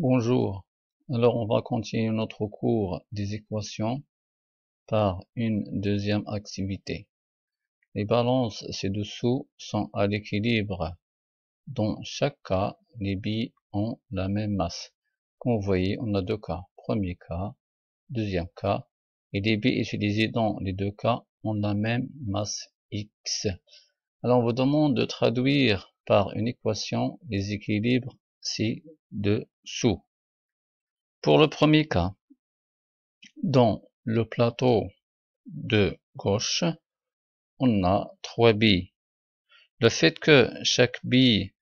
Bonjour, alors on va continuer notre cours des équations par une deuxième activité. Les balances ci-dessous sont à l'équilibre. Dans chaque cas, les billes ont la même masse. Comme vous voyez, on a deux cas. Premier cas, deuxième cas, et les billes utilisées dans les deux cas ont la même masse X. Alors on vous demande de traduire par une équation les équilibres ci-dessous. Pour le premier cas, dans le plateau de gauche, on a 3 billes. Le fait que chaque bille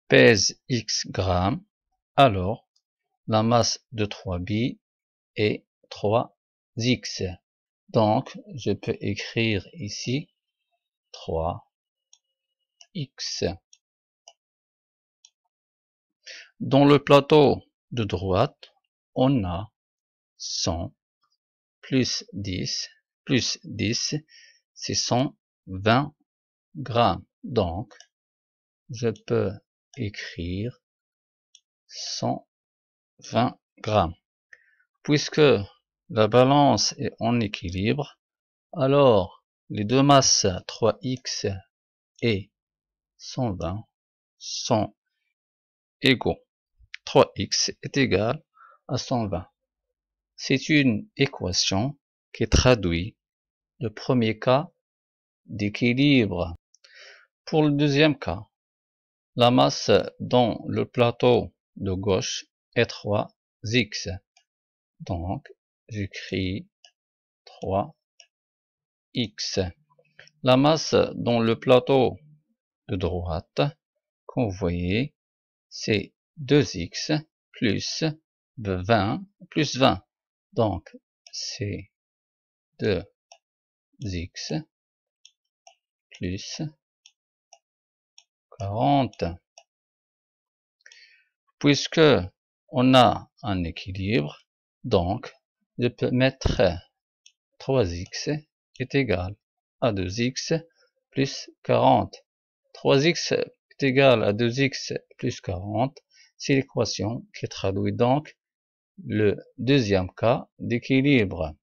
pèse X grammes, alors la masse de 3 billes est 3X. Donc, je peux écrire ici 3X. Dans le plateau de droite, on a 100 plus 10, c'est 120 grammes. Donc, je peux écrire 120 grammes. Puisque la balance est en équilibre, alors les deux masses 3X et 120 sont égaux. 3X est égal à 120. C'est une équation qui traduit le premier cas d'équilibre. Pour le deuxième cas, la masse dans le plateau de gauche est 3X. Donc, j'écris 3X. La masse dans le plateau de droite, comme vous voyez, c'est 2X plus 20 plus 20. Donc, c'est 2X plus 40. Puisque on a un équilibre, donc je peux mettre 3X est égal à 2X plus 40. 3X est égal à 2X plus 40, c'est l'équation qui traduit donc le deuxième cas d'équilibre.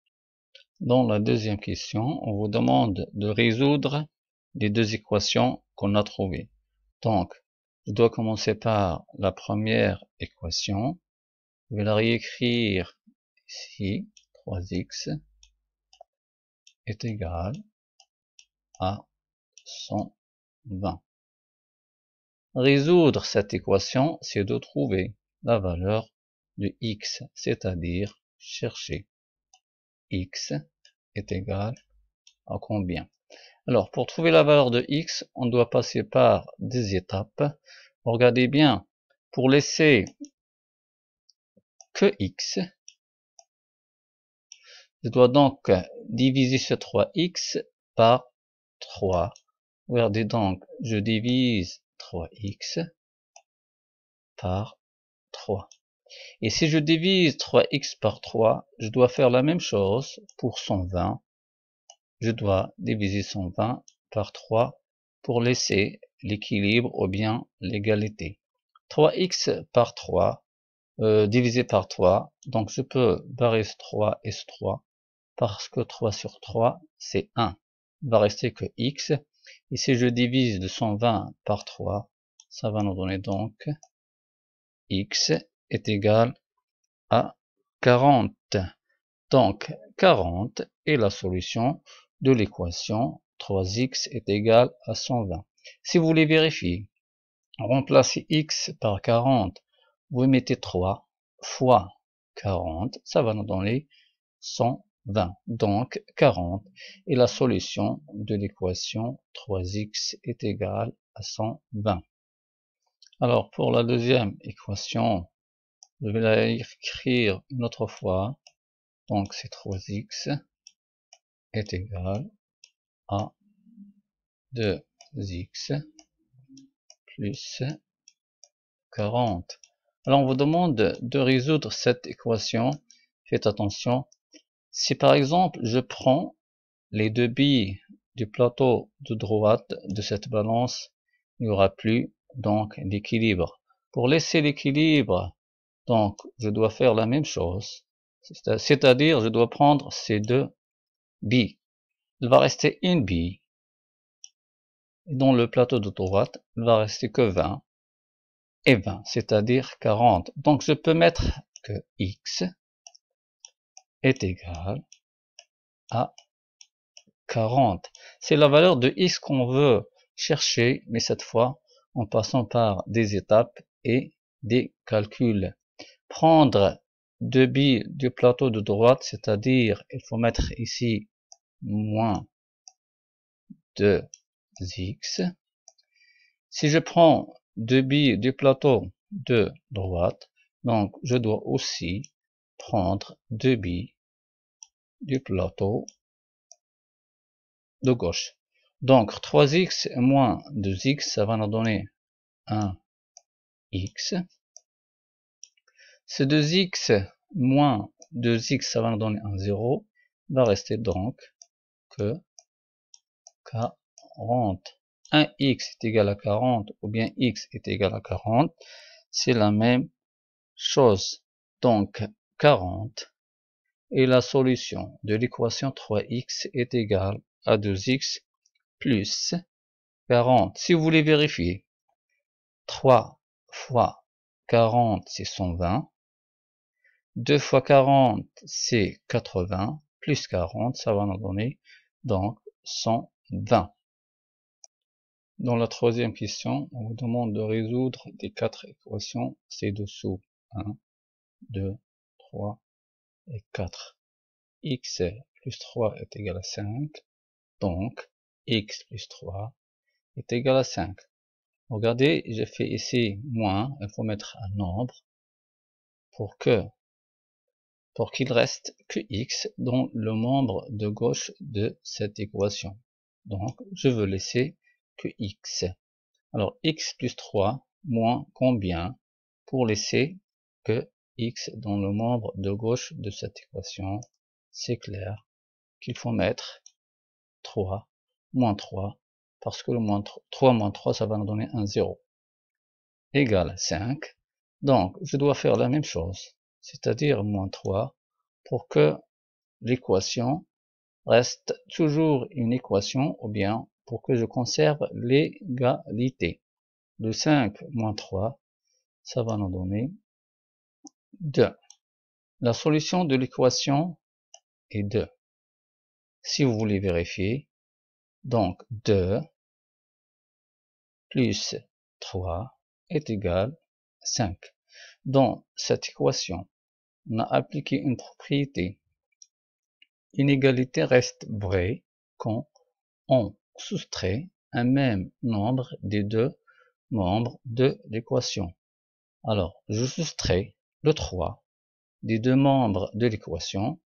Dans la deuxième question, on vous demande de résoudre les deux équations qu'on a trouvées. Donc, je dois commencer par la première équation. Je vais la réécrire ici. 3X est égal à 120. Résoudre cette équation, c'est de trouver la valeur de X, c'est-à-dire chercher X est égal à combien. Alors, pour trouver la valeur de X, on doit passer par des étapes. Regardez bien, pour laisser que X, je dois donc diviser ce 3X par 3. Regardez donc, je divise 3X par 3. Et si je divise 3X par 3, je dois faire la même chose pour 120. Je dois diviser 120 par 3 pour laisser l'équilibre ou bien l'égalité. 3X par 3 divisé par 3, donc je peux barrer ce 3 et ce 3, parce que 3 sur 3, c'est 1. Il va rester que X, et si je divise de 120 par 3, ça va nous donner donc X est égal à 40. Donc 40 est la solution de l'équation 3x est égal à 120. Si vous voulez vérifier, remplacez x par 40, vous mettez 3 fois 40, ça va nous donner 120. Donc 40 est la solution de l'équation 3x est égal à 120. Alors pour la deuxième équation, je vais la écrire une autre fois. Donc c'est 3x est égal à 2x plus 40. Alors on vous demande de résoudre cette équation. Faites attention. Si par exemple je prends les deux billes du plateau de droite de cette balance, il n'y aura plus donc l'équilibre. Pour laisser l'équilibre Donc, je dois faire la même chose. C'est-à-dire, je dois prendre ces deux billes. Il va rester une bille. Et dans le plateau de droite, il va rester que 20 et 20, c'est-à-dire 40. Donc, je peux mettre que x est égal à 40. C'est la valeur de x qu'on veut chercher, mais cette fois, en passant par des étapes et des calculs. Prendre deux billes du plateau de droite, c'est-à-dire, il faut mettre ici moins 2x. Si je prends deux billes du plateau de droite, donc je dois aussi prendre deux billes du plateau de gauche. Donc 3x moins 2x, ça va nous donner 1x. Ce 2x moins 2x, ça va nous donner un 0. Il va rester donc que 40. 1x est égal à 40, ou bien x est égal à 40, c'est la même chose. Donc 40, et la solution de l'équation 3x est égale à 2x plus 40. Si vous voulez vérifier, 3 fois 40, c'est 120. 2 fois 40, c'est 80. Plus 40, ça va nous donner donc 120. Dans la troisième question, on vous demande de résoudre les quatre équations ci-dessous. 1, 2, 3 et 4. X plus 3 est égal à 5. Donc, x plus 3 est égal à 5. Regardez, j'ai fait ici moins, il faut mettre un nombre pour qu'il reste que x dans le membre de gauche de cette équation. Donc, je veux laisser que x. Alors, x plus 3 moins combien pour laisser que x dans le membre de gauche de cette équation? C'est clair qu'il faut mettre 3 moins 3, parce que le 3 moins 3, ça va nous donner un 0, égale 5. Donc, je dois faire la même chose, c'est-à-dire moins 3, pour que l'équation reste toujours une équation, ou bien pour que je conserve l'égalité. De 5 moins 3, ça va nous donner 2. La solution de l'équation est 2. Si vous voulez vérifier, donc 2 plus 3 est égal à 5. Dans cette équation, on a appliqué une propriété. Une égalité reste vraie quand on soustrait un même nombre des deux membres de l'équation. Alors, je soustrais le 3 des deux membres de l'équation.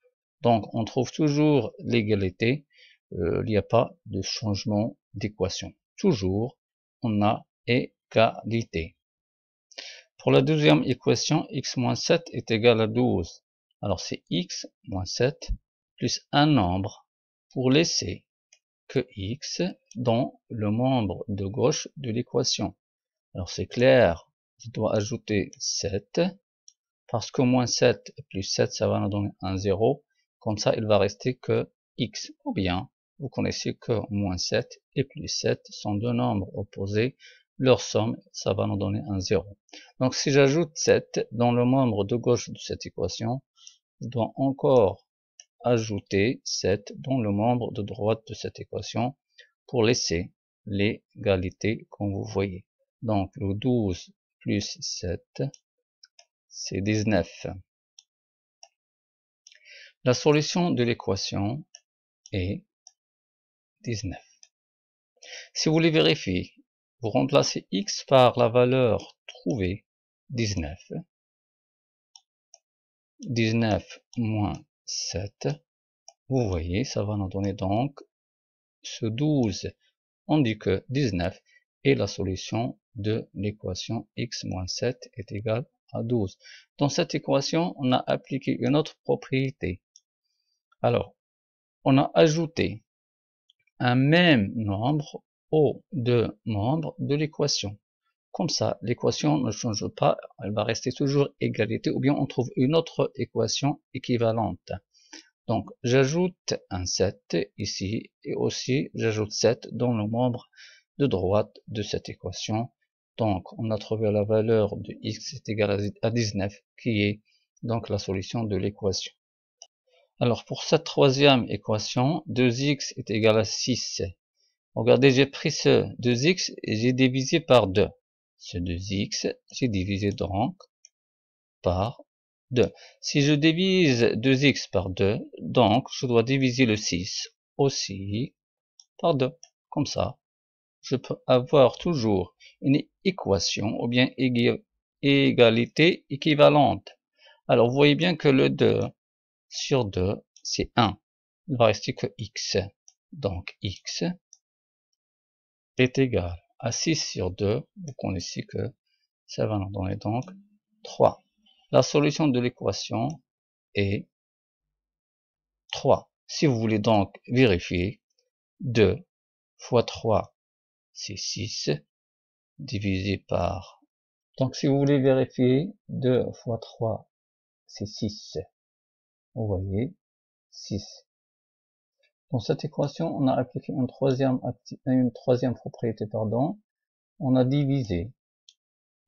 Donc, on trouve toujours l'égalité. Il n'y a pas de changement d'équation. Toujours, on a égalité. Pour la deuxième équation, x moins 7 est égal à 12. Alors, c'est x moins 7 plus un nombre pour laisser que x dans le membre de gauche de l'équation. Alors, c'est clair, je dois ajouter 7. Parce que moins 7 plus 7, ça va nous donner un 0. Comme ça, il va rester que x. Ou bien, vous connaissez que moins 7 et plus 7 sont deux nombres opposés. Leur somme, ça va nous donner un 0. Donc, si j'ajoute 7 dans le membre de gauche de cette équation, je dois encore ajouter 7 dans le membre de droite de cette équation pour laisser l'égalité comme vous voyez. Donc, le 12 plus 7, c'est 19. La solution de l'équation est 19. Si vous voulez vérifier, vous remplacez x par la valeur trouvée, 19. 19 moins 7. Vous voyez, ça va nous donner donc ce 12. On dit que 19 est la solution de l'équation x moins 7 est égal à 12. Dans cette équation, on a appliqué une autre propriété. Alors, on a ajouté un même nombre aux deux membres de l'équation. Comme ça, l'équation ne change pas, elle va rester toujours égalité, ou bien on trouve une autre équation équivalente. Donc, j'ajoute un 7 ici, et aussi j'ajoute 7 dans le membre de droite de cette équation. Donc, on a trouvé la valeur de x est égale à 19, qui est donc la solution de l'équation. Alors, pour cette troisième équation, 2x est égal à 6. Regardez, j'ai pris ce 2x et j'ai divisé par 2. Ce 2x, j'ai divisé donc par 2. Si je divise 2x par 2, donc je dois diviser le 6 aussi par 2. Comme ça, je peux avoir toujours une équation ou bien égalité équivalente. Alors, vous voyez bien que le 2 sur 2, c'est 1. Il va rester que x. Donc, x est égal à 6 sur 2. Vous connaissez que ça va nous donner donc 3. La solution de l'équation est 3. Si vous voulez donc vérifier, 2 fois 3, c'est 6, divisé par... Donc si vous voulez vérifier, 2 fois 3, c'est 6. Vous voyez, 6. Dans cette équation, on a appliqué une troisième propriété, on a divisé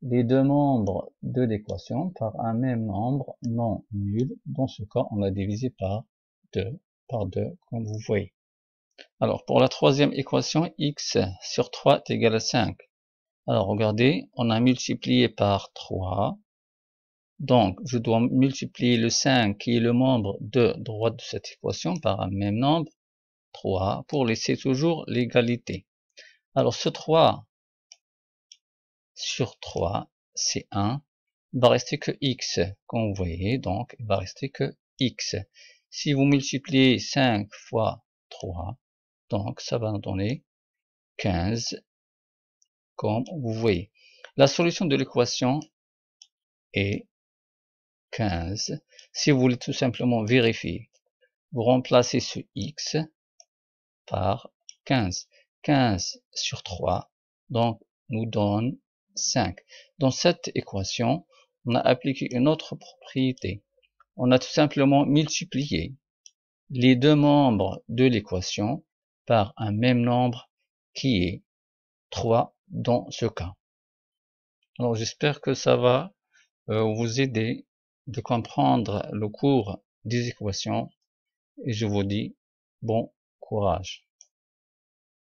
les deux membres de l'équation par un même nombre non nul. Dans ce cas, on a divisé par 2, comme vous voyez. Alors, pour la troisième équation, x sur 3 est égal à 5. Alors, regardez, on a multiplié par 3. Donc, je dois multiplier le 5, qui est le membre de droite de cette équation, par un même nombre, 3, pour laisser toujours l'égalité. Alors, ce 3 sur 3, c'est 1. Il va rester que x, comme vous voyez, donc il va rester que x. Si vous multipliez 5 fois 3, donc ça va nous donner 15, comme vous voyez. La solution de l'équation est 15. Si vous voulez tout simplement vérifier, vous remplacez ce x par 15. 15 sur 3, donc nous donne 5. Dans cette équation, on a appliqué une autre propriété. On a tout simplement multiplié les deux membres de l'équation par un même nombre qui est 3 dans ce cas. Alors j'espère que ça va vous aider de comprendre le cours des équations et je vous dis bon courage.